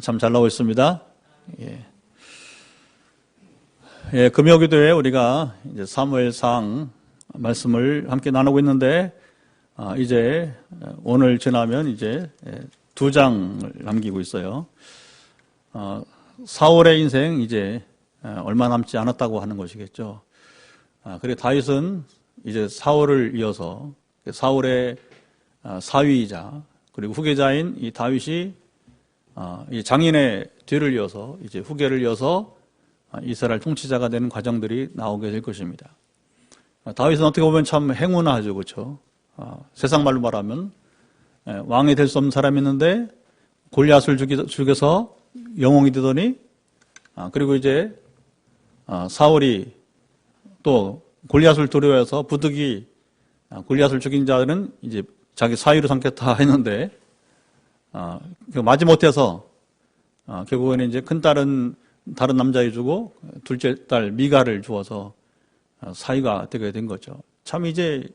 참 잘 나오고 있습니다. 금요기도에 우리가 이제 사무엘상 말씀을 함께 나누고 있는데, 이제 오늘 지나면 이제 2장을 남기고 있어요. 사울의 인생 이제 얼마 남지 않았다고 하는 것이겠죠. 그리고 다윗은 이제 사울을 이어서 사울의 사위이자 그리고 후계자인 이 다윗이 이 장인의 뒤를 이어서 이제 후계를 이어서 이스라엘 통치자가 되는 과정들이 나오게 될 것입니다. 다윗은 어떻게 보면 참 행운하죠, 그렇죠? 세상 말로 말하면 왕이 될 수 없는 사람이 있는데 골리앗을 죽여서 영웅이 되더니 그리고 이제 사울이 또 골리앗을 두려워해서 부득이 골리앗을 죽인 자들은 이제 자기 사위로 삼겠다 했는데 마지못해서 결국에는 이제 큰 딸은 다른 남자에 주고 둘째 딸 미가를 주어서 사위가 되게 된 거죠. 참 이제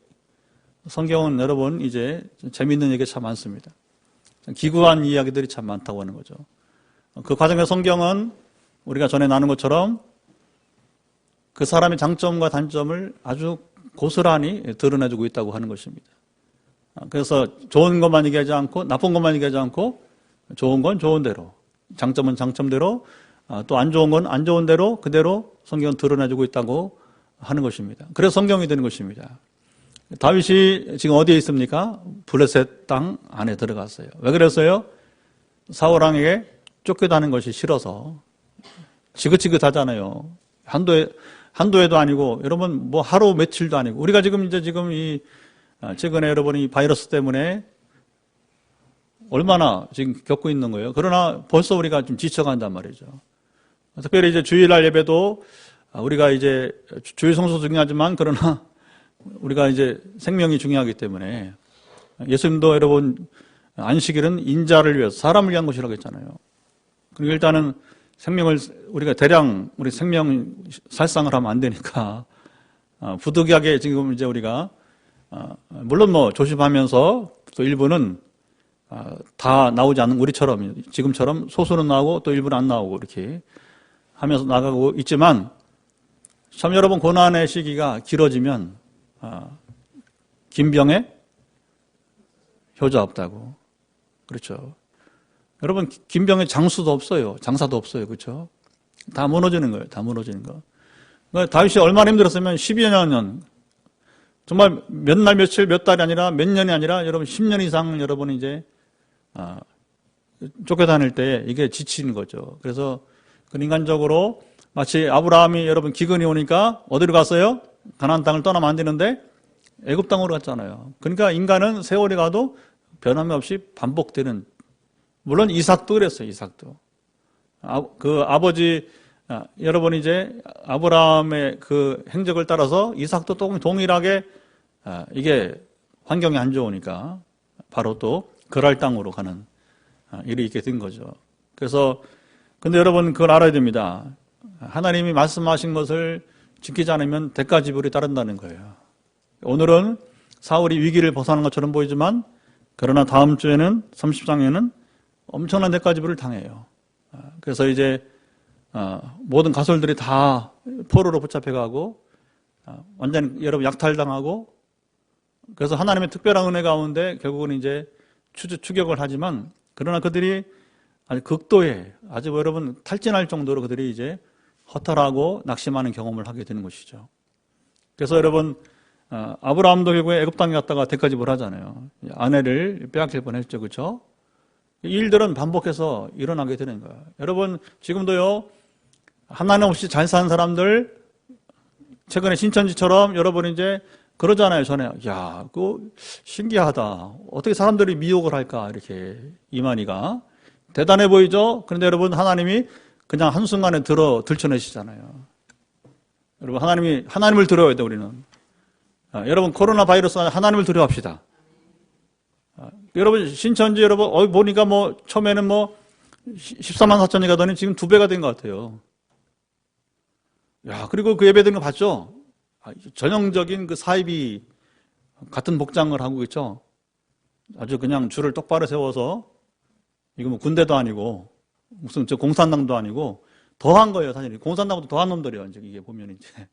성경은 여러분 이제 재미있는 얘기가 참 많습니다. 기구한 이야기들이 참 많다고 하는 거죠. 그 과정의 성경은 우리가 전에 나눈 것처럼 그 사람의 장점과 단점을 아주 고스란히 드러내주고 있다고 하는 것입니다. 그래서 좋은 것만 얘기하지 않고 나쁜 것만 얘기하지 않고 좋은 건 좋은 대로, 장점은 장점대로, 또 안 좋은 건 안 좋은 대로 그대로 성경은 드러내주고 있다고 하는 것입니다. 그래서 성경이 되는 것입니다. 다윗이 지금 어디에 있습니까? 블레셋 땅 안에 들어갔어요. 왜 그랬어요? 사울 왕에게 쫓겨다는 것이 싫어서. 지긋지긋하잖아요. 한도에도 아니고, 여러분 뭐 하루 며칠도 아니고, 우리가 지금 최근에 여러분 이 바이러스 때문에 얼마나 지금 겪고 있는 거예요. 그러나 벌써 우리가 좀 지쳐간단 말이죠. 특별히 이제 주일날 예배도 우리가 이제 주일 성수 중요하지만 그러나 우리가 이제 생명이 중요하기 때문에 예수님도 여러분 안식일은 인자를 위해서 사람을 위한 것이라고 했잖아요. 그리고 일단은 생명을 우리가 대량 우리 생명 살상을 하면 안 되니까 부득이하게 지금 이제 우리가 물론 뭐 조심하면서 또 일부는 다 나오지 않는 우리처럼 지금처럼 소수는 나오고 또 일부는 안 나오고 이렇게 하면서 나가고 있지만 참 여러분 고난의 시기가 길어지면 긴 병에 효자 없다고. 그렇죠. 여러분 긴 병에 장수도 없어요. 장사도 없어요. 그렇죠. 다 무너지는 거예요. 다 무너지는 거. 그러니까 다윗이 얼마나 힘들었으면 12여 년 정말 몇 날 며칠 몇 달이 아니라 몇 년이 아니라 여러분 10년 이상 여러분이 이제 쫓겨다닐 때 이게 지치는 거죠. 그래서 그 인간적으로 마치 아브라함이 여러분 기근이 오니까 어디로 갔어요? 가나안 땅을 떠나면 안 되는데 애굽 땅으로 갔잖아요. 그러니까 인간은 세월이 가도 변함이 없이 반복되는. 물론 이삭도 그랬어요. 이삭도 그 아버지 여러분 이제 아브라함의 그 행적을 따라서 이삭도 또 동일하게 이게 환경이 안 좋으니까 바로 또 그랄 땅으로 가는 일이 있게 된 거죠. 그래서 근데 여러분 그걸 알아야 됩니다. 하나님이 말씀하신 것을 지키지 않으면 대가지불이 따른다는 거예요. 오늘은 사울이 위기를 벗어난 것처럼 보이지만 그러나 다음 주에는 30장에는 엄청난 대가지불을 당해요. 그래서 이제 모든 가솔들이 다 포로로 붙잡혀가고 완전 여러분 약탈당하고 그래서 하나님의 특별한 은혜 가운데 결국은 이제 추격을 하지만 그러나 그들이 아주 극도의 아주 여러분 탈진할 정도로 그들이 이제 허탈하고 낙심하는 경험을 하게 되는 것이죠. 그래서 여러분 아브라함도 결국에 애굽 땅에 갔다가 대가지불 하잖아요. 아내를 빼앗길 뻔했죠, 그렇죠? 이 일들은 반복해서 일어나게 되는 거예요. 여러분 지금도요 하나님 없이 잘 사는 사람들 최근에 신천지처럼 여러분 이제 그러잖아요. 전에 야, 그거 신기하다. 어떻게 사람들이 미혹을 할까 이렇게 이만희가 대단해 보이죠? 그런데 여러분 하나님이 그냥 한순간에 들춰내시잖아요. 여러분 하나님을 두려워야 돼 우리는. 여러분 코로나 바이러스 하나님을 두려워합시다. 여러분 신천지 여러분 보니까 뭐 처음에는 뭐 14만 4천이 가더니 지금 2배가 된 것 같아요. 야, 그리고 그 예배 드는 거 봤죠? 전형적인 그 사이비 같은 복장을 하고 있죠? 아주 그냥 줄을 똑바로 세워서 이거 뭐 군대도 아니고 무슨 저 공산당도 아니고 더한 거예요, 사실. 공산당도 더한 놈들이에요, 이제 이게 보면 이제.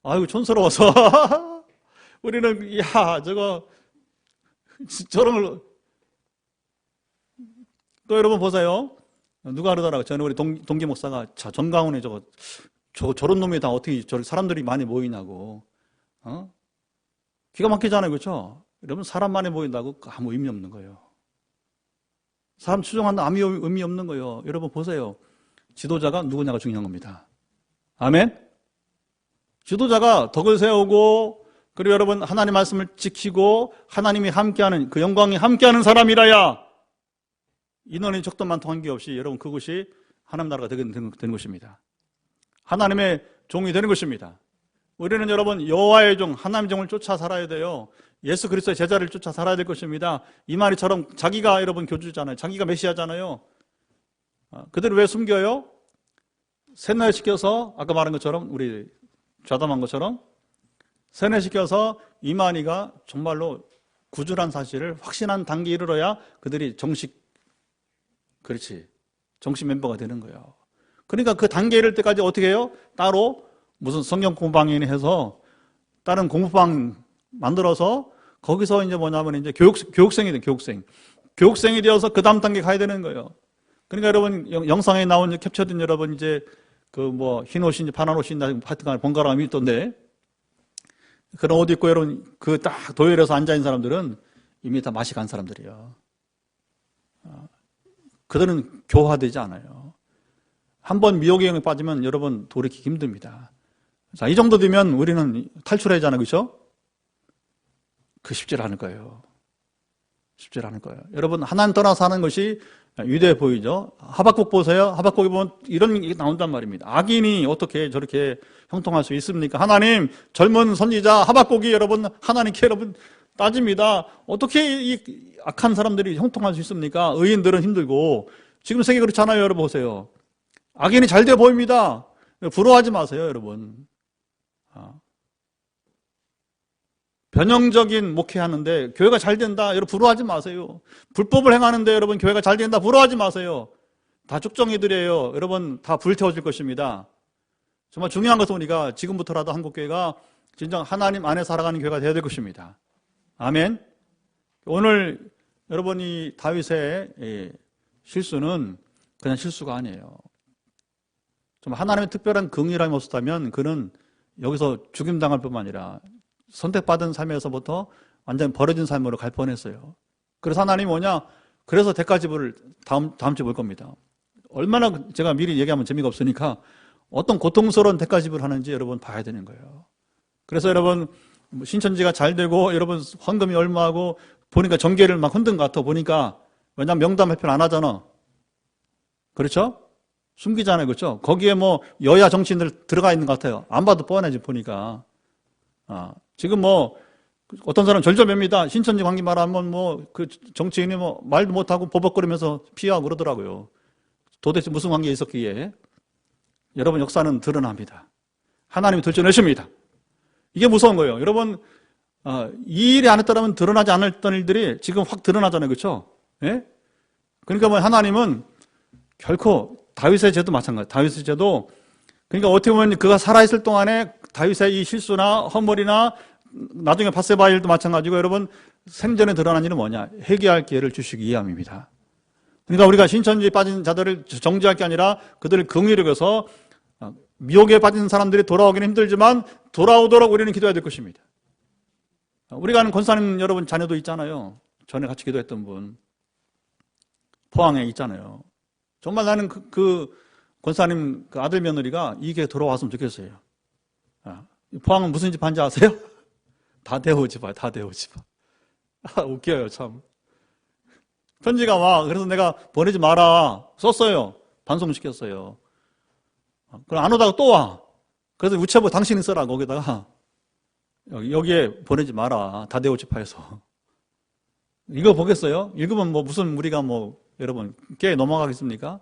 아이고, 촌스러워서. 우리는, 야, 저런 걸, 또 여러분 보세요. 누가 그러더라고요. 저는 우리 동기 목사가, 자, 정가운에 저런 놈이 다 어떻게, 사람들이 많이 모이냐고. 기가 막히잖아요, 그렇죠? 여러분, 사람 많이 모인다고 아무 의미 없는 거예요. 사람 추종한다 아무 의미 없는 거예요. 여러분 보세요. 지도자가 누구냐가 중요한 겁니다. 아멘? 지도자가 덕을 세우고, 그리고 여러분 하나님 말씀을 지키고 하나님이 함께하는, 그 영광이 함께하는 사람이라야 인원이 적든 많든 관계없이 여러분 그것이 하나님 나라가 되는 것입니다. 하나님의 종이 되는 것입니다. 우리는 여러분 여호와의 종, 하나님의 종을 쫓아 살아야 돼요. 예수 그리스도의 제자를 쫓아 살아야 될 것입니다. 이 말이처럼 자기가 여러분 교주잖아요. 자기가 메시아잖아요. 그들을 왜 숨겨요? 세뇌시켜서, 아까 말한 것처럼, 우리 좌담한 것처럼 세뇌시켜서 이만희가 정말로 구주란 사실을 확신한 단계에 이르러야 그들이 정식 멤버가 되는 거예요. 그러니까 그 단계에 이를 때까지 어떻게 해요? 따로 무슨 성경 공부방이니 해서 다른 공부방 만들어서 거기서 이제 뭐냐면 이제 교육생이 돼, 교육생이 되어서 그 다음 단계 가야 되는 거예요. 그러니까 여러분 영상에 나온 캡처된 여러분 이제 그 뭐 흰 옷인지 파란 옷인지 하여튼간 번갈아 가며 있던데, 그런 옷 입고 여러분 그 딱 도열에서 앉아있는 사람들은 이미 다 맛이 간 사람들이에요. 그들은 교화되지 않아요. 한번 미혹의 영에 빠지면 여러분 돌이키기 힘듭니다. 자, 이 정도 되면 우리는 탈출하잖아요, 그렇죠? 그 쉽지 않을 거예요. 쉽지 않을 거예요. 여러분 하나님 떠나서 사는 것이 위대해 보이죠? 하박국 보세요. 하박국에 보면 이런 게 나온단 말입니다. 악인이 어떻게 저렇게 형통할 수 있습니까? 하나님, 젊은 선지자 하박국이 여러분 하나님께 여러분 따집니다. 어떻게 이 악한 사람들이 형통할 수 있습니까? 의인들은 힘들고. 지금 세계 그렇잖아요. 여러분 보세요. 악인이 잘 돼 보입니다. 부러워하지 마세요, 여러분. 변형적인 목회하는데 교회가 잘 된다, 여러분 부러워하지 마세요. 불법을 행하는데 여러분 교회가 잘 된다, 부러워하지 마세요. 다 쭉정이들이에요. 여러분 다 불태워질 것입니다. 정말 중요한 것은 우리가 지금부터라도 한국교회가 진정 하나님 안에 살아가는 교회가 되어야 될 것입니다. 아멘. 오늘 여러분이 다윗의 실수는 그냥 실수가 아니에요. 정말 하나님의 특별한 긍휼함이 없었다면 그는 여기서 죽임당할 뿐만 아니라 선택받은 삶에서부터 완전히 버려진 삶으로 갈 뻔했어요. 그래서 하나님이 뭐냐? 그래서 대가지불을 다음 주에 볼 겁니다. 얼마나, 제가 미리 얘기하면 재미가 없으니까 어떤 고통스러운 대가지불을 하는지 여러분 봐야 되는 거예요. 그래서 여러분 신천지가 잘 되고 여러분 헌금이 얼마하고 보니까 정계를 막 흔든 것 같아 보니까, 왜냐하면 명단 발표를 안 하잖아. 그렇죠? 숨기잖아요. 그렇죠? 거기에 뭐 여야 정치인들 들어가 있는 것 같아요. 안 봐도 뻔하지 보니까. 지금 뭐 어떤 사람 절절맵니다. 신천지 관계 말하면 뭐 그 정치인이 뭐 말도 못하고 버벅거리면서 피하고 그러더라고요. 도대체 무슨 관계에 있었기에. 여러분 역사는 드러납니다. 하나님이 들춰내십니다. 이게 무서운 거예요. 여러분 이 일이 안 했더라면 드러나지 않았던 일들이 지금 확 드러나잖아요. 그렇죠? 예? 그러니까 뭐 하나님은 결코, 다윗의 죄도 마찬가지. 다윗의 죄도, 그러니까 어떻게 보면 그가 살아있을 동안에 다윗의 이 실수나 허물이나 나중에 바세바 일도 마찬가지고, 여러분 생전에 드러난 일은 뭐냐? 회개할 기회를 주시기 위함입니다. 그러니까 우리가 신천지에 빠진 자들을 정죄할 게 아니라 그들을 긍휼히 여겨서 미혹에 빠진 사람들이 돌아오기는 힘들지만 돌아오도록 우리는 기도해야 될 것입니다. 우리가 아는 권사님 여러분 자녀도 있잖아요. 전에 같이 기도했던 분 포항에 있잖아요. 정말 나는 그 권사님 그 아들 며느리가 이게 돌아왔으면 좋겠어요. 포항은 무슨 집 한지 아세요? 다대호집이야, 다대호집. 웃겨요, 참. 편지가 와. 그래서 내가 보내지 마라 썼어요. 반송시켰어요. 그럼 안 오다가 또 와. 그래서 우체부 당신이 써라, 거기다가. 여기에 보내지 마라, 다대호집파에서. 이거 보겠어요? 읽으면 뭐 무슨 우리가 뭐 여러분 깨 넘어가겠습니까?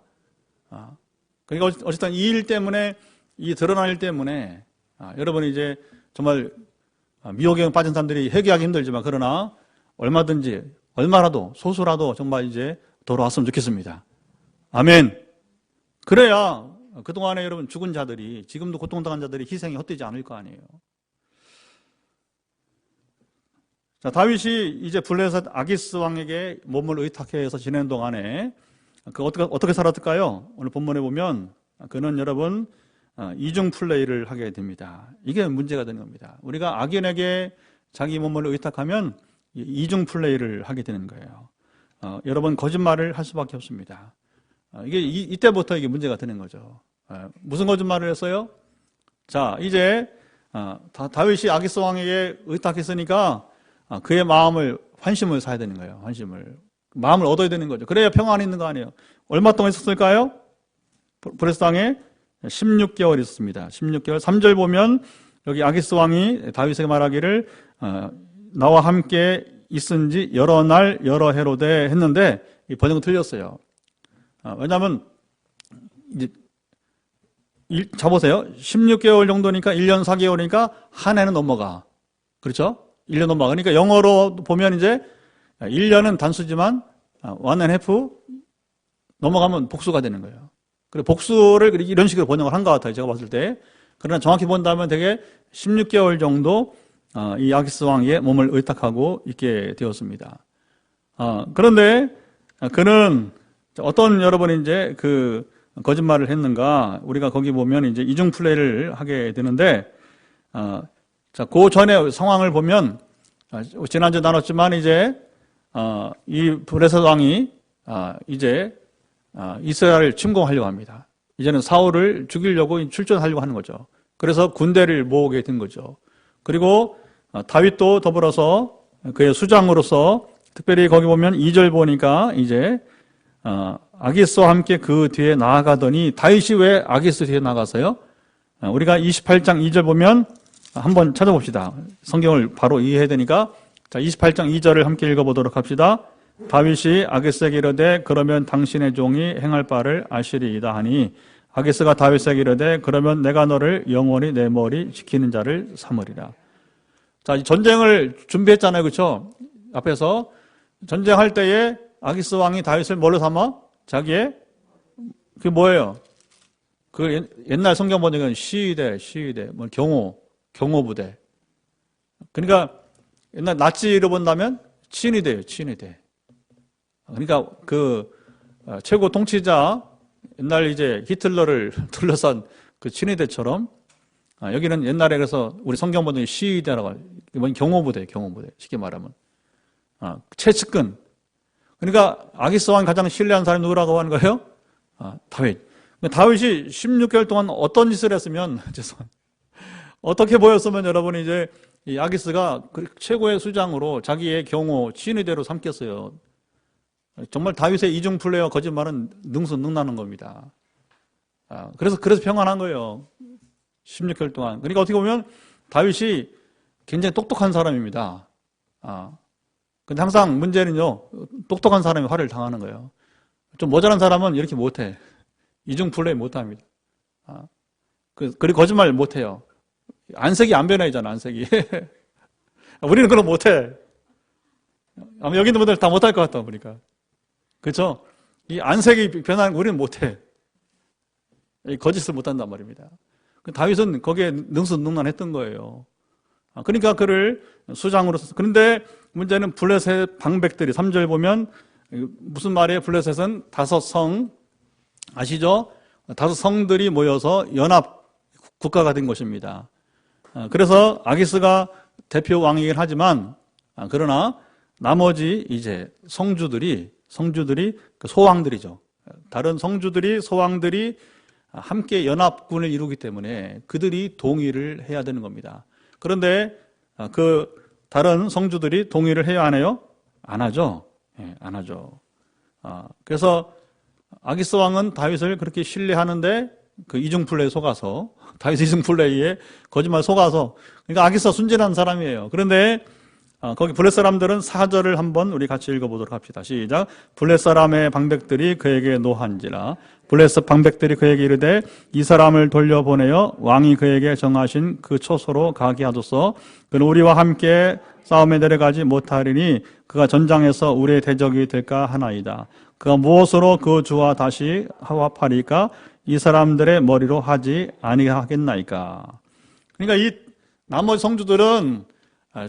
그러니까 어쨌든 이 일 때문에, 이 드러난 일 때문에 여러분이 이제 정말 미혹에 빠진 사람들이 회개하기 힘들지만, 그러나 얼마든지 얼마라도 소수라도 정말 이제 돌아왔으면 좋겠습니다. 아멘. 그래야 그동안에 여러분 죽은 자들이, 지금도 고통당한 자들이 희생이 헛되지 않을 거 아니에요. 자, 다윗이 이제 블레셋 아기스 왕에게 몸을 의탁해서 지내는 동안에 어떻게 살았을까요? 오늘 본문에 보면 그는 여러분 이중 플레이를 하게 됩니다. 이게 문제가 되는 겁니다. 우리가 악인에게 자기 몸을 의탁하면 이중 플레이를 하게 되는 거예요. 여러분 거짓말을 할 수밖에 없습니다. 이때부터 이게 문제가 되는 거죠. 무슨 거짓말을 했어요? 자, 이제 다윗이 아기스 왕에게 의탁했으니까 그의 마음을, 환심을 사야 되는 거예요. 환심을, 마음을 얻어야 되는 거죠. 그래야 평안이 있는 거 아니에요. 얼마 동안 있었을까요? 블레셋 땅에 16개월 있었습니다. 16개월. 3절 보면 여기 아기스 왕이 다윗에게 말하기를 나와 함께 있은지 여러 날 여러 해로되 했는데 이 번역은 틀렸어요. 왜냐하면 이제 자 보세요. 16개월 정도니까 1년 4개월이니까 한 해는 넘어가. 그렇죠? 1년 넘어가. 그러니까 영어로 보면 이제 1년은 단수지만 one and half 넘어가면 복수가 되는 거예요. 그래서 복수를 이런 식으로 번역을 한 것 같아요. 제가 봤을 때. 그러나 정확히 본다면 되게 16개월 정도 이 아기스 왕의 몸을 의탁하고 있게 되었습니다. 그런데 그는 어떤 여러분이 이제 그 거짓말을 했는가? 우리가 거기 보면 이제 이중 플레이를 하게 되는데, 자, 그 전에 상황을 보면, 지난주에 나눴지만 이제, 이 블레셋 왕이, 이제, 이스라엘을 침공하려고 합니다. 이제는 사울을 죽이려고 출전하려고 하는 거죠. 그래서 군대를 모으게 된 거죠. 그리고 다윗도 더불어서 그의 수장으로서 특별히 거기 보면 2절 보니까 이제, 아기스와 함께 그 뒤에 나아가더니 다윗이 왜 아기스 뒤에 나가서요? 우리가 28장 2절 보면 한번 찾아봅시다. 성경을 바로 이해해야 되니까. 자, 28장 2절을 함께 읽어보도록 합시다. 다윗이 아기스에게 이르되 그러면 당신의 종이 행할 바를 아시리이다 하니 아기스가 다윗에게 이르되 그러면 내가 너를 영원히 내 머리 지키는 자를 삼으리라. 자, 전쟁을 준비했잖아요. 그렇죠? 앞에서 전쟁할 때에 아기스 왕이 다윗을 뭘로 삼아? 자기의, 그게 뭐예요? 그 옛날 성경 번역은 시위대, 뭐 경호부대. 그러니까 옛날 나치로 본다면 친위대예요, 친위대. 그러니까 그 최고 통치자, 옛날 이제 히틀러를 둘러싼 그 친위대처럼, 여기는 옛날에 그래서 우리 성경 번역이 시위대라고 해요. 이건 경호부대, 쉽게 말하면. 최측근. 그러니까 아기스 왕이 가장 신뢰한 사람이 누구라고 하는 거예요? 다윗. 다윗이 16개월 동안 어떤 짓을 했으면, 어떻게 보였으면 여러분이 이제 이 아기스가 최고의 수장으로 자기의 경호, 친위대로 삼겠어요. 정말 다윗의 이중 플레이와 거짓말은 능수능란한 겁니다. 그래서 평안한 거예요. 16개월 동안. 그러니까 어떻게 보면 다윗이 굉장히 똑똑한 사람입니다. 근데 항상 문제는요, 똑똑한 사람이 화를 당하는 거예요. 좀 모자란 사람은 이렇게 못해. 이중 플레이 못합니다. 그리고 거짓말 못해요. 안색이 안 변해잖아, 안색이. 우리는 그럼 못해. 아마 여기 있는 분들 다 못할 것 같다, 보니까. 그렇죠? 이 안색이 변하는 거 우리는 못해. 거짓을 못한단 말입니다. 다윗은 거기에 능수능란했던 거예요. 그러니까 그를 수장으로 썼어요. 그런데 문제는 블레셋 방백들이 3절 보면 무슨 말이에요? 블레셋은 5성 아시죠? 5성들이 모여서 연합 국가가 된 것입니다. 그래서 아기스가 대표 왕이긴 하지만 그러나 나머지 이제 성주들이 그 소왕들이죠. 다른 성주들이 소왕들이 함께 연합군을 이루기 때문에 그들이 동의를 해야 되는 겁니다. 그런데 그 다른 성주들이 동의를 해야 하나요? 안 하죠. 안 하죠. 그래서 아기스 왕은 다윗을 그렇게 신뢰하는데 그 이중 플레이에 속아서 다윗 이중 플레이에 거짓말 속아서 그러니까 아기스가 순진한 사람이에요. 그런데 거기 블레 사람들은 4절을 한번 우리 같이 읽어보도록 합시다. 시작. 블레 사람의 방백들이 그에게 노한지라. 블레셋 방백들이 그에게 이르되 이 사람을 돌려보내어 왕이 그에게 정하신 그 초소로 가게 하소서. 그는 우리와 함께 싸움에 내려가지 못하리니 그가 전장에서 우리의 대적이 될까 하나이다. 그가 무엇으로 그 주와 다시 화합하리까? 이 사람들의 머리로 하지 아니하겠나이까? 그러니까 이 나머지 성주들은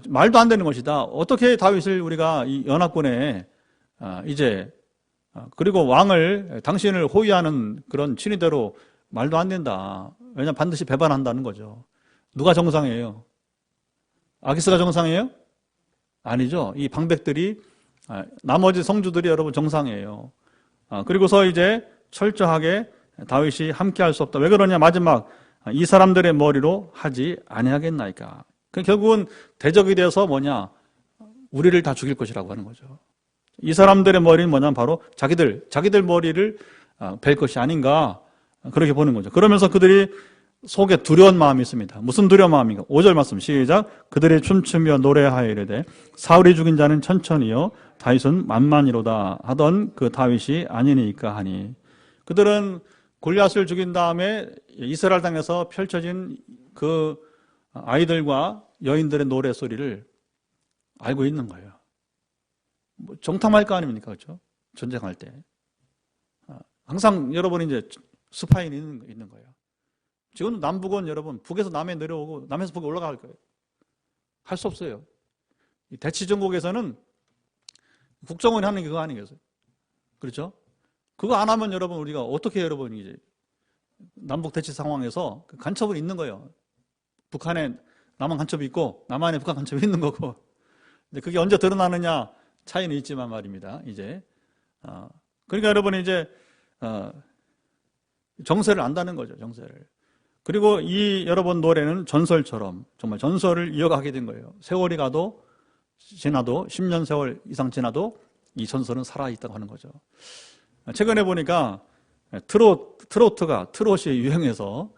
말도 안 되는 것이다. 어떻게 다윗을 우리가 이 연합군에 이제 그리고 왕을 당신을 호위하는 그런 친위대로 말도 안 된다. 왜냐하면 반드시 배반한다는 거죠. 누가 정상이에요? 아기스가 정상이에요? 아니죠. 이 방백들이 나머지 성주들이 여러분 정상이에요. 그리고서 이제 철저하게 다윗이 함께할 수 없다. 왜 그러냐? 마지막 이 사람들의 머리로 하지 아니하겠나이까. 결국은 대적이 되어서 뭐냐? 우리를 다 죽일 것이라고 하는 거죠. 이 사람들의 머리는 뭐냐면 바로 자기들 머리를 벨 것이 아닌가 그렇게 보는 거죠. 그러면서 그들이 속에 두려운 마음이 있습니다. 무슨 두려운 마음인가? 5절 말씀 시작. 그들이 춤추며 노래하이르되 사울이 죽인 자는 천천히요 다윗은 만만이로다 하던 그 다윗이 아니니까 하니. 그들은 골리앗을 죽인 다음에 이스라엘 땅에서 펼쳐진 그 아이들과 여인들의 노래 소리를 알고 있는 거예요. 정탐할 거 아닙니까? 그렇죠? 전쟁할 때. 항상 여러분이 이제 스파이는 있는 거예요. 지금 남북은 여러분 북에서 남에 내려오고 남에서 북에 올라갈 거예요. 할 수 없어요. 대치정국에서는 국정원이 하는 게 그거 아니겠어요? 그렇죠? 그거 안 하면 여러분 우리가 어떻게 여러분 이제 남북 대치 상황에서 간첩은 있는 거예요. 북한에 남한 간첩이 있고 남한에 북한 간첩이 있는 거고. 근데 그게 언제 드러나느냐 차이는 있지만 말입니다. 이제 그러니까 여러분이 이제 정세를 안다는 거죠. 정세를. 그리고 이 여러분 노래는 전설처럼 정말 전설을 이어가게 된 거예요. 세월이 가도 지나도 10년 세월 이상 지나도 이 전설은 살아있다고 하는 거죠. 최근에 보니까 트롯이 유행해서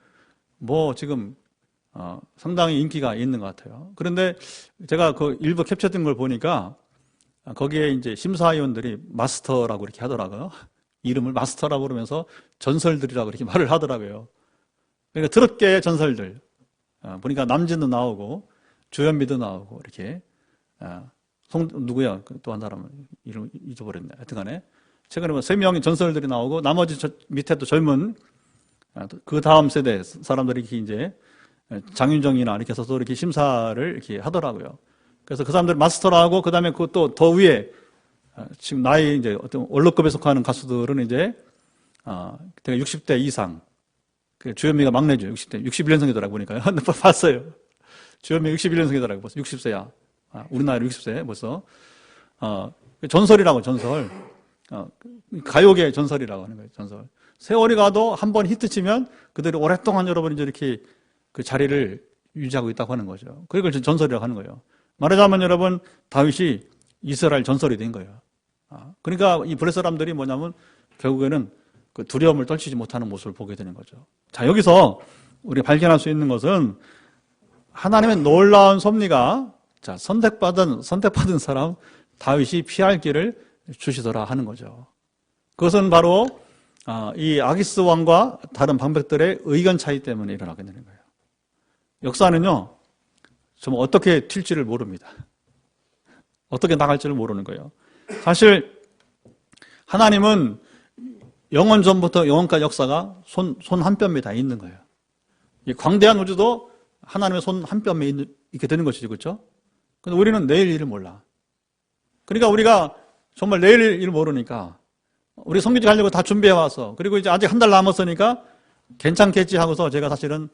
뭐 지금 상당히 인기가 있는 것 같아요. 그런데 제가 그 일부 캡처된 걸 보니까 거기에 이제 심사위원들이 마스터라고 이렇게 하더라고요. 이름을 마스터라고 그러면서 전설들이라고 이렇게 말을 하더라고요. 그러니까 트롯계의 전설들. 보니까 남진도 나오고 조현미도 나오고 이렇게 누구야? 또 한 사람은 이름 잊어버렸네. 하여튼간에 최근에 뭐 3명의 전설들이 나오고 나머지 밑에 또 젊은 그 다음 세대 사람들이 이렇게 이제 장윤정이나 이렇게 해서 또 이렇게 심사를 이렇게 하더라고요. 그래서 그 사람들 마스터라고 그다음에 그 또 더 위에 지금 나이 이제 어떤 원로급에 속하는 가수들은 이제 대가 60대 이상. 주현미가 막내죠. 60대 61년생이더라고 보니까요. 봤어요. 주현미 61년생이더라고 벌써 60세야. 우리 나이로 60세 벌써. 전설이라고 전설. 가요계 전설이라고 하는 거예요. 전설. 세월이 가도 한 번 히트치면 그들이 오랫동안 여러분이 이렇게 그 자리를 유지하고 있다고 하는 거죠. 그걸 전설이라고 하는 거예요. 말하자면 여러분 다윗이 이스라엘 전설이 된 거예요. 그러니까 이 블레 사람들이 뭐냐면 결국에는 그 두려움을 떨치지 못하는 모습을 보게 되는 거죠. 자, 여기서 우리가 발견할 수 있는 것은 하나님의 놀라운 섭리가 자, 선택받은 사람 다윗이 피할 길을 주시더라 하는 거죠. 그것은 바로 이 아기스 왕과 다른 방백들의 의견 차이 때문에 일어나게 되는 거예요. 역사는요, 좀 어떻게 튈지를 모릅니다. 어떻게 나갈지를 모르는 거예요. 사실 하나님은 영원 전부터 영원까지 역사가 손 한 뼘에 다 있는 거예요. 이 광대한 우주도 하나님의 손 한 뼘에 있게 되는 것이죠, 그렇죠? 근데 우리는 내일 일을 몰라. 그러니까 우리가 정말 내일 일을 모르니까 우리 성교지 가려고 다 준비해 와서 그리고 이제 아직 한 달 남았으니까 괜찮겠지 하고서 제가 사실은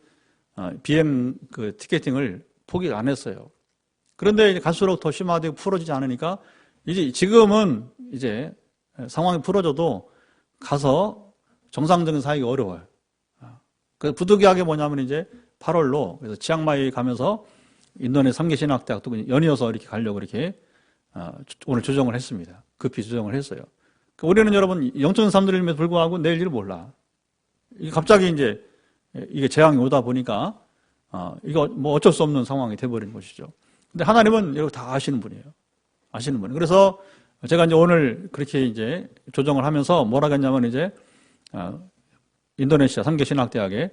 비행 그 티켓팅을 포기 안 했어요. 그런데 이제 갈수록 더 심화되고 풀어지지 않으니까 이제 지금은 이제 상황이 풀어져도 가서 정상적인 사역이 어려워요. 그래서 부득이하게 뭐냐면 이제 8월로 그래서 치앙마이 가면서 인도네시아 3개 신학대학 또 연이어서 이렇게 가려고 이렇게 오늘 조정을 했습니다. 급히 조정을 했어요. 그러니까 우리는 여러분 영적인 사람들임에도 불구하고 내일 일을 몰라. 이게 갑자기 이제 이게 재앙이 오다 보니까 이거 뭐 어쩔 수 없는 상황이 돼버린 것이죠. 근데 하나님은 여러분 다 아시는 분이에요. 아시는 분. 그래서 제가 이제 오늘 그렇게 이제 조정을 하면서 뭐라 했냐면 이제 인도네시아 3개 신학대학에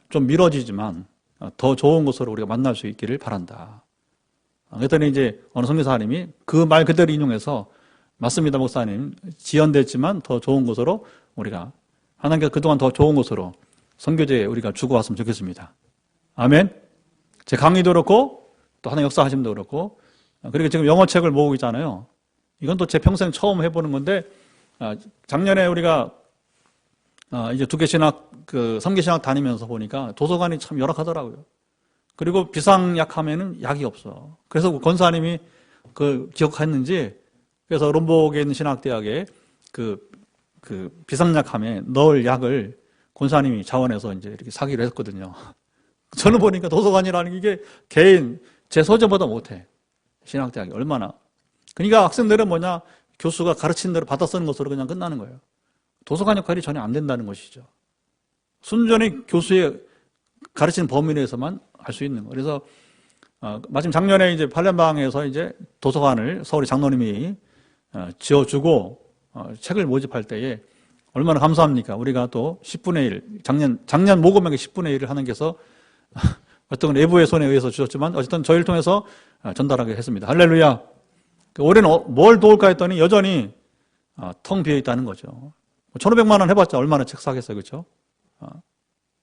좀 미뤄지지만 더 좋은 곳으로 우리가 만날 수 있기를 바란다. 그랬더니 이제 어느 선교사님이 그 말 그대로 인용해서 맞습니다, 목사님. 지연됐지만 더 좋은 곳으로 우리가 하나님께서 그동안 더 좋은 곳으로 선교제에 우리가 주고왔으면 좋겠습니다. 아멘. 제 강의도 그렇고 또 하나님 역사하심도 그렇고 그리고 지금 영어책을 모으고 있잖아요. 이건 또 제 평생 처음 해보는 건데 작년에 우리가 이제 두개신학 삼계신학 다니면서 보니까 도서관이 참 열악하더라고요. 그리고 비상약하면은 약이 없어. 그래서 권사님이 기억했는지 그래서 롬복에 있는 신학대학에 비상약함에 넣을 약을 권사님이 자원해서 이제 이렇게 사기로 했거든요. 저는 보니까 도서관이라는 게 개인 제 소재보다 못해. 신학대학이 얼마나. 그러니까 학생들은 뭐냐 교수가 가르친 대로 받아 쓰는 것으로 그냥 끝나는 거예요. 도서관 역할이 전혀 안 된다는 것이죠. 순전히 교수의 가르치는 범위 내에서만 할 수 있는 거. 그래서 마침 작년에 이제 팔렘방에서 이제 도서관을 서울의 장로님이 지어주고 책을 모집할 때에 얼마나 감사합니까? 우리가 또 10분의 1 작년 모금액의 10분의 1을 하나님께서 어떤 내부의 손에 의해서 주셨지만 어쨌든 저희를 통해서 전달하게 했습니다. 할렐루야. 올해는 뭘 도울까 했더니 여전히 텅 비어 있다는 거죠. 1,500만 원 해봤자 얼마나 책 사겠어요, 그렇죠?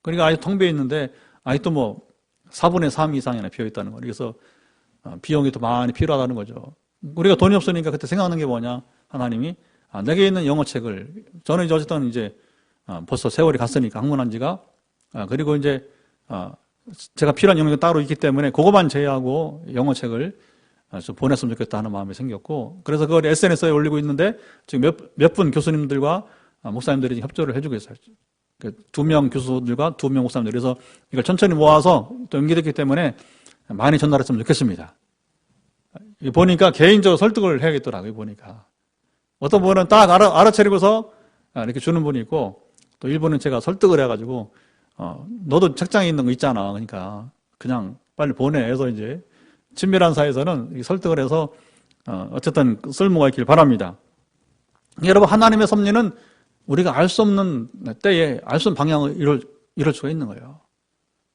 그러니까 아직 텅 비어 있는데 아직도 뭐 4분의 3 이상이나 비어 있다는 거예요. 그래서 비용이 더 많이 필요하다는 거죠. 우리가 돈이 없으니까 그때 생각하는 게 뭐냐? 하나님이 내게 있는 영어책을 저는 이제 어쨌든 이제 벌써 세월이 갔으니까 학문한 지가 그리고 이제 제가 필요한 영역이 따로 있기 때문에 그것만 제외하고 영어책을 좀 보냈으면 좋겠다 하는 마음이 생겼고 그래서 그걸 SNS에 올리고 있는데 지금 몇 분 교수님들과 목사님들이 협조를 해주고 있어요. 2명 교수들과 2명 목사님들. 그래서 이걸 천천히 모아서 또 연기됐기 때문에 많이 전달했으면 좋겠습니다. 보니까 개인적으로 설득을 해야겠더라고요, 보니까. 어떤 분은 딱 알아차리고서 이렇게 주는 분이 있고 또 일본은 제가 설득을 해가지고 너도 책장에 있는 거 있잖아. 그러니까 그냥 빨리 보내. 해서 이제 친밀한 사이에서는 설득을 해서 어쨌든 쓸모가 있길 바랍니다. 여러분 하나님의 섭리는 우리가 알 수 없는 때에 알 수 없는 방향을 이룰 수가 있는 거예요.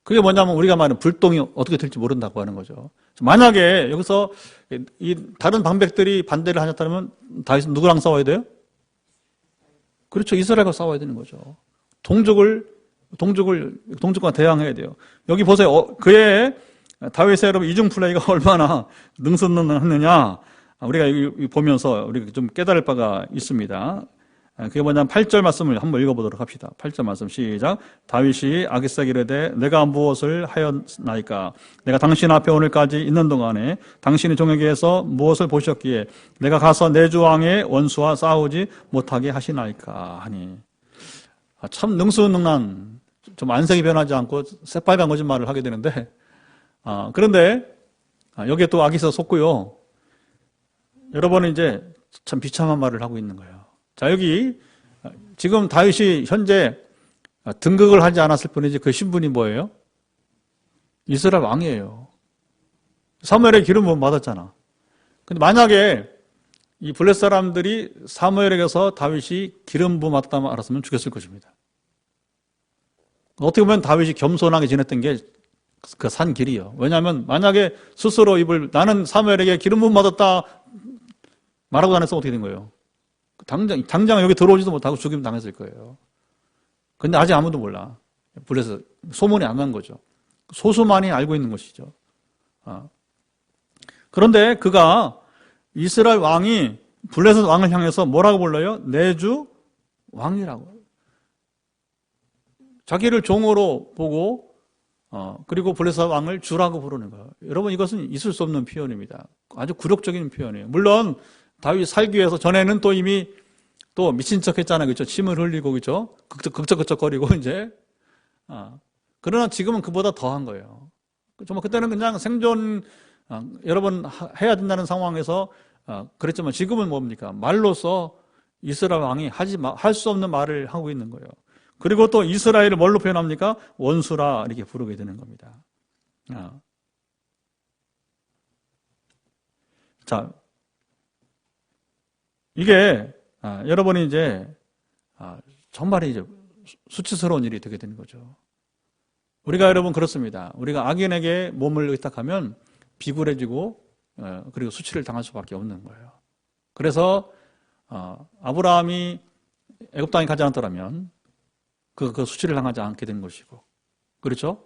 그게 뭐냐면 우리가 말하는 불똥이 어떻게 될지 모른다고 하는 거죠. 만약에 여기서 이 다른 방백들이 반대를 하셨다면 다윗은 누구랑 싸워야 돼요? 그렇죠. 이스라엘과 싸워야 되는 거죠. 동족과 대항해야 돼요. 여기 보세요. 그의 다윗의 여러분 이중 플레이가 얼마나 능수능란했느냐. 우리가 보면서 우리가 좀 깨달을 바가 있습니다. 그게 뭐냐면 8절 말씀을 한번 읽어보도록 합시다. 8절 말씀 시작. 다윗이 아기삭 이르되 내가 무엇을 하였나이까? 내가 당신 앞에 오늘까지 있는 동안에 당신이 종에게서 무엇을 보셨기에 내가 가서 내 주 왕의 원수와 싸우지 못하게 하시나이까 하니. 참 능수능란, 좀 안색이 변하지 않고 새빨간 거짓말을 하게 되는데 그런데 여기에 또 아기삭 속고요. 여러분은 이제 참 비참한 말을 하고 있는 거예요. 자, 여기 지금 다윗이 현재 등극을 하지 않았을 뿐이지 그 신분이 뭐예요? 이스라엘 왕이에요. 사무엘의 기름 부음 받았잖아. 근데 만약에 이 블레셋 사람들이 사무엘에게서 다윗이 기름 부음 받았다면 알았으면 죽였을 것입니다. 어떻게 보면 다윗이 겸손하게 지냈던 게 그 산 길이요. 왜냐하면 만약에 스스로 나는 사무엘에게 기름 부음 받았다 말하고 다녔으면 어떻게 된 거예요? 당장 여기 들어오지도 못하고 죽임 당했을 거예요. 근데 아직 아무도 몰라. 블레셋 소문이 안 난 거죠. 소수만이 알고 있는 것이죠. 그런데 그가 이스라엘 왕이 블레셋 왕을 향해서 뭐라고 불러요? 내 주 왕이라고. 자기를 종으로 보고 그리고 블레셋 왕을 주라고 부르는 거예요. 여러분 이것은 있을 수 없는 표현입니다. 아주 굴욕적인 표현이에요. 물론 다윗이 살기 위해서 전에는 또 이미 또 미친 척 했잖아요. 그렇죠? 침을 흘리고, 그렇죠? 극적극적거리고, 이제. 그러나 지금은 그보다 더한 거예요. 정말 그때는 그냥 생존, 여러 번 해야 된다는 상황에서, 그랬지만 지금은 뭡니까? 말로써 이스라엘 왕이 할 수 없는 말을 하고 있는 거예요. 그리고 또 이스라엘을 뭘로 표현합니까? 원수라 이렇게 부르게 되는 겁니다. 자, 이게 여러분이 이제 정말 이제 수치스러운 일이 되게 되는 거죠. 우리가 여러분 그렇습니다. 우리가 악인에게 몸을 의탁하면 비굴해지고 그리고 수치를 당할 수밖에 없는 거예요. 그래서 아브라함이 애굽 땅에 가지 않았더라면 그 수치를 당하지 않게 된 것이고, 그렇죠?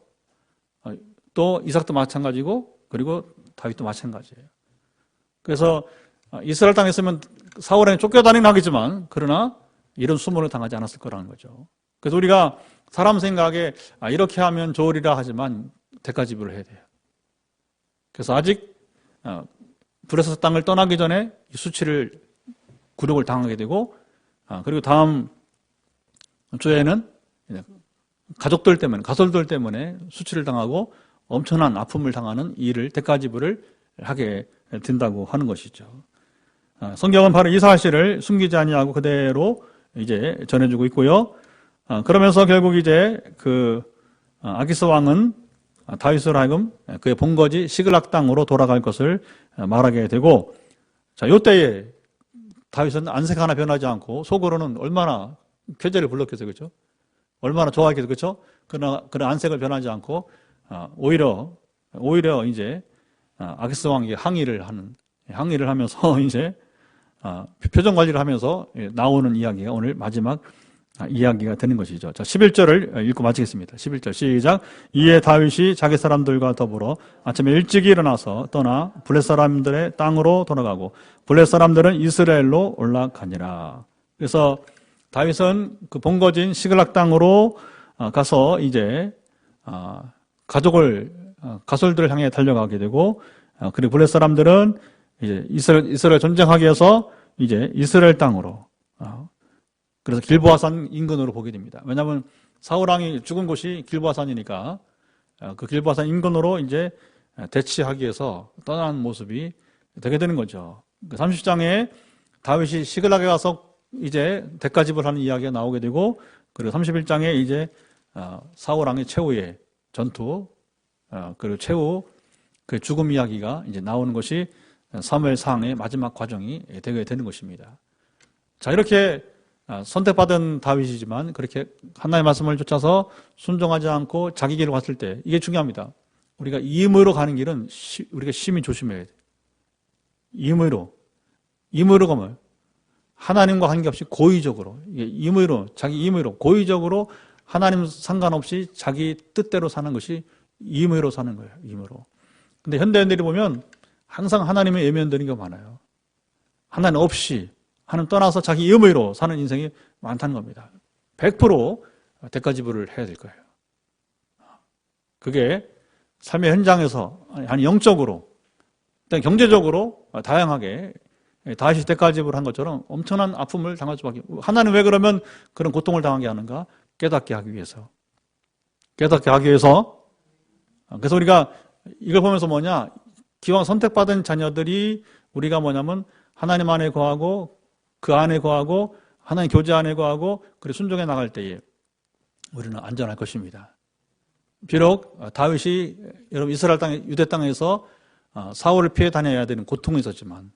또 이삭도 마찬가지고, 그리고 다윗도 마찬가지예요. 그래서 이스라엘 땅에 있으면 사울에게 쫓겨다니긴 하겠지만, 그러나 이런 수모를 당하지 않았을 거라는 거죠. 그래서 우리가 사람 생각에 이렇게 하면 좋으리라 하지만 대가 지불을 해야 돼요. 그래서 아직 블레셋 땅을 떠나기 전에 수치를 굴욕을 당하게 되고, 그리고 다음 주에는 가족들 때문에, 가솔들 때문에 수치를 당하고 엄청난 아픔을 당하는 일을 대가 지불을 하게 된다고 하는 것이죠. 성경은 바로 이 사실을 숨기지 아니하고 그대로 이제 전해주고 있고요. 그러면서 결국 이제 아기스 왕은 다윗을 하여금 그의 본거지 시글락 땅으로 돌아갈 것을 말하게 되고, 자, 요때에 다윗은 안색 하나 변하지 않고 속으로는 얼마나 쾌재를 불렀겠어요, 그렇죠? 얼마나 좋아했겠어요, 그렇죠? 그러나 그런 안색을 변하지 않고 오히려 이제 아기스 왕에게 항의를 하면서 이제 표정 관리를 하면서 나오는 이야기가 오늘 마지막 이야기가 되는 것이죠. 자, 11절을 읽고 마치겠습니다. 11절 시작. 이에 다윗이 자기 사람들과 더불어 아침에 일찍 일어나서 떠나 블레 사람들의 땅으로 돌아가고 블레 사람들은 이스라엘로 올라가니라. 그래서 다윗은 그 본거지인 시글락 땅으로 가서 이제 가솔들을 향해 달려가게 되고, 그리고 블레 사람들은 이제 이스라엘 전쟁하기 위해서 이제 이스라엘 땅으로, 그래서 길보아산 인근으로 보게 됩니다. 왜냐하면 사울왕이 죽은 곳이 길보아산이니까 그 길보아산 인근으로 이제 대치하기 위해서 떠나는 모습이 되게 되는 거죠. 30장에 다윗이 시글락에 가서 이제 대가 지불하는 이야기가 나오게 되고, 그리고 31장에 이제 사울왕의 최후의 전투, 그리고 최후 그 죽음 이야기가 이제 나오는 것이 사무엘상의 마지막 과정이 되게 되는 것입니다. 자, 이렇게 선택받은 다윗이지만 그렇게 하나님의 말씀을 쫓아서 순종하지 않고 자기 길을 갔을 때, 이게 중요합니다. 우리가 임의로 가는 길은 우리가 심히 조심해야 돼요. 임의로 가면 하나님과 관계없이 고의적으로, 자기 임의로 고의적으로 하나님 상관없이 자기 뜻대로 사는 것이 임의로 사는 거예요. 임의로. 근데 현대인들이 보면 항상 하나님의 외면되는 게 많아요. 하나님 없이, 하나님 떠나서 자기 임의로 사는 인생이 많다는 겁니다. 100% 대가 지불을 해야 될 거예요. 그게 삶의 현장에서, 아니 영적으로, 경제적으로 다양하게 다시 대가 지불한 것처럼 엄청난 아픔을 당할 수밖에. 하나님 왜 그러면 그런 고통을 당하게 하는가? 깨닫게 하기 위해서. 그래서 우리가 이걸 보면서 뭐냐? 기왕 선택받은 자녀들이 우리가 뭐냐면 하나님 안에 거하고 그 안에 거하고 하나님 교제 안에 거하고 그리고 순종해 나갈 때에 우리는 안전할 것입니다. 비록 다윗이 여러분 이스라엘 땅, 유대 땅에서 사울을 피해 다녀야 되는 고통이 있었지만,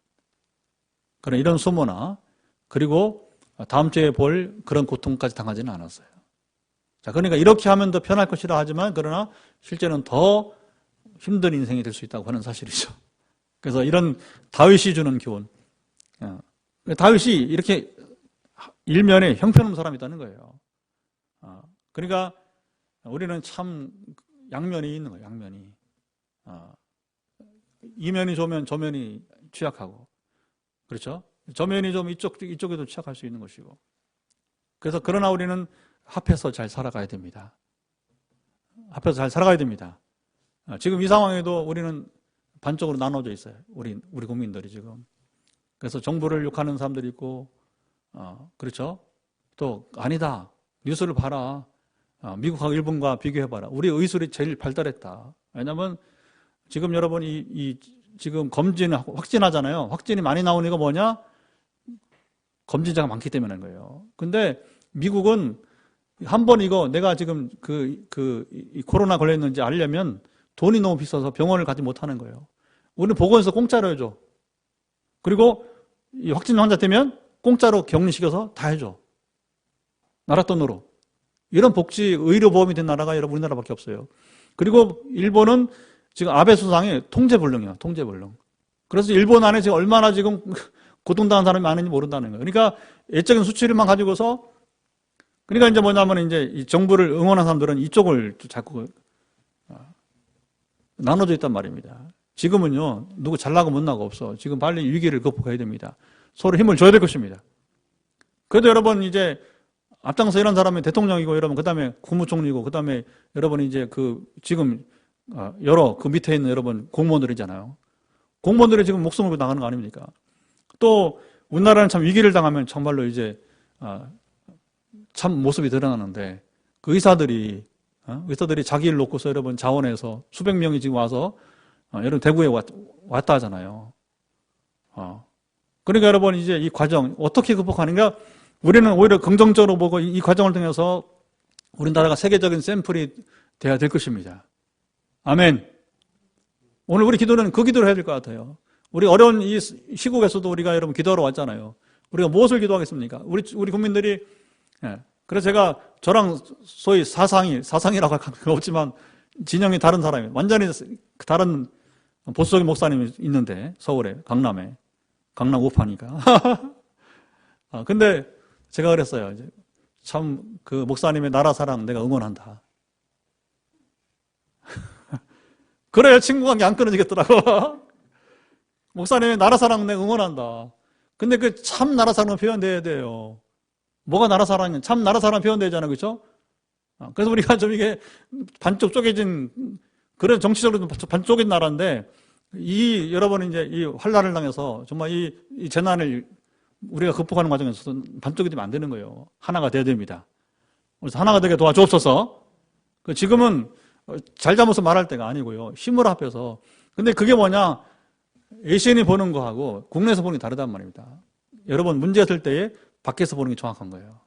그러나 이런 소모나 그리고 다음 주에 볼 그런 고통까지 당하지는 않았어요. 자, 그러니까 이렇게 하면 더 편할 것이라 하지만, 그러나 실제는 더 힘든 인생이 될 수 있다고 하는 사실이죠. 그래서 이런 다윗이 주는 교훈. 다윗이 이렇게 일면에 형편없는 사람이 있다는 거예요. 그러니까 우리는 참 양면이 있는 거예요. 양면이. 이면이 좋으면 저면이 취약하고, 그렇죠? 저면이 좀 이쪽에도 취약할 수 있는 것이고. 그래서 그러나 우리는 합해서 잘 살아가야 됩니다. 합해서 잘 살아가야 됩니다. 지금 이 상황에도 우리는 반쪽으로 나눠져 있어요. 우리 국민들이 지금. 그래서 정부를 욕하는 사람들이 있고, 그렇죠? 또 아니다. 뉴스를 봐라. 미국하고 일본과 비교해봐라. 우리 의술이 제일 발달했다. 왜냐하면 지금 여러분 지금 검진 확진하잖아요. 확진이 많이 나오는 게 뭐냐? 검진자가 많기 때문인 거예요. 근데 미국은 한 번 내가 지금 이 코로나 걸렸는지 알려면 돈이 너무 비싸서 병원을 가지 못하는 거예요. 우리는 보건소 공짜로 해줘. 그리고 이 확진 환자 되면 공짜로 격리시켜서 다 해줘. 나라 돈으로. 이런 복지, 의료보험이 된 나라가 여러분 우리나라밖에 없어요. 그리고 일본은 지금 아베 수상이 통제불능이야. 통제불능. 그래서 일본 안에 지금 얼마나 지금 고통당한 사람이 많은지 모른다는 거예요. 그러니까 애적인 수치를만 가지고서 그러니까 이제 뭐냐면 이제 이 정부를 응원한 사람들은 이쪽을 자꾸 나눠져 있단 말입니다. 지금은요, 누구 잘나고 못나고 없어. 지금 빨리 위기를 극복해야 됩니다. 서로 힘을 줘야 될 것입니다. 그래도 여러분 이제 앞장서 이런 사람이 대통령이고 여러분 그다음에 국무총리고 그다음에 여러분 이제 지금 여러 그 밑에 있는 여러분 공무원들이잖아요. 공무원들이 지금 목숨을 걸고 나가는 거 아닙니까? 또 우리나라는 참 위기를 당하면 정말로 이제 참 모습이 드러나는데 그 의사들이 자기 일 놓고서 여러분 자원해서 수백 명이 지금 와서 여러분 대구에 왔다 하잖아요. 그러니까 여러분 이제 이 과정 어떻게 극복하는가? 우리는 오히려 긍정적으로 보고 이 과정을 통해서 우리나라가 세계적인 샘플이 돼야 될 것입니다. 아멘. 오늘 우리 기도는 그 기도를 해야 될 것 같아요. 우리 어려운 이 시국에서도 우리가 여러분 기도하러 왔잖아요. 우리가 무엇을 기도하겠습니까? 우리 국민들이 그래서 제가 저랑 소위 사상이라고 할 건 없지만 진영이 다른 사람이 완전히 다른 보수적인 목사님이 있는데 서울에 강남 우파니까. 근데 제가 그랬어요. 참 그 목사님의 나라 사랑 내가 응원한다. 그래야 친구관계 안 끊어지겠더라고. 목사님의 나라 사랑 내가 응원한다. 근데 그 참 나라 사랑은 표현돼야 돼요. 뭐가 나라 사랑이냐? 참 나라 사랑 표현되잖아요. 그렇죠? 그래서 우리가 좀 이게 반쪽 쪼개진 그런 정치적으로 반쪽인 나라인데 여러분 이제 이 환란을 당해서 정말 이 재난을 우리가 극복하는 과정에서 반쪽이 되면 안 되는 거예요. 하나가 돼야 됩니다. 그래서 하나가 되게 도와주옵소서. 지금은 잘잘못을 말할 때가 아니고요. 힘을 합해서. 근데 그게 뭐냐? ACN이 보는 거하고 국내에서 보는 게 다르단 말입니다. 여러분 문제가 있을 때에 밖에서 보는 게 정확한 거예요.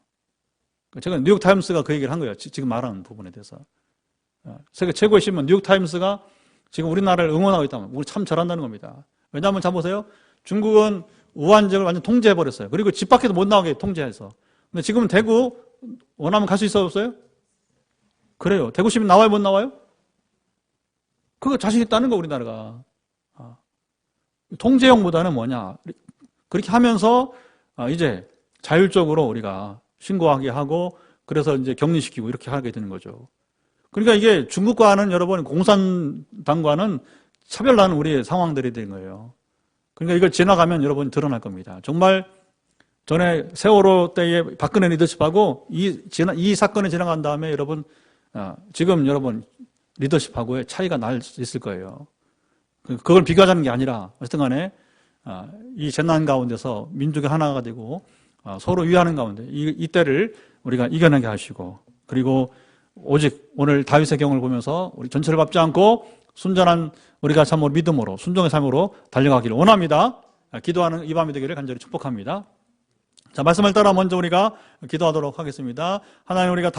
제가 뉴욕타임스가 그 얘기를 한 거예요. 지금 말하는 부분에 대해서. 세계 최고의 신문 뉴욕타임스가 지금 우리나라를 응원하고 있다면 우리 참 잘한다는 겁니다. 왜냐하면 잘 보세요. 중국은 우한 지역을 완전 통제해버렸어요. 그리고 집 밖에도 못 나오게 통제해서. 근데 지금은 대구 원하면 갈 수 있어요 없어요? 그래요. 대구 시민 나와요 못 나와요? 그거 자신 있다는 거 우리나라가. 통제형보다는 뭐냐. 그렇게 하면서 이제 자율적으로 우리가 신고하게 하고 그래서 이제 격리시키고 이렇게 하게 되는 거죠. 그러니까 이게 중국과는 여러분 공산당과는 차별나는 우리의 상황들이 된 거예요. 그러니까 이걸 지나가면 여러분 드러날 겁니다. 정말 전에 세월호 때에 박근혜 리더십하고 이 사건이 지나간 다음에 여러분 지금 여러분 리더십하고의 차이가 날 수 있을 거예요. 그걸 비교하자는 게 아니라 어쨌든 간에 이 재난 가운데서 민족이 하나가 되고 서로 위하는 가운데 이때를 우리가 이겨내게 하시고 그리고 오직 오늘 다윗의 경우를 보면서 우리 전체를 밟지 않고 순전한 우리가 참으로 믿음으로 순종의 삶으로 달려가기를 원합니다. 기도하는 이 밤이 되기를 간절히 축복합니다. 자, 말씀을 따라 먼저 우리가 기도하도록 하겠습니다. 하나님 우리가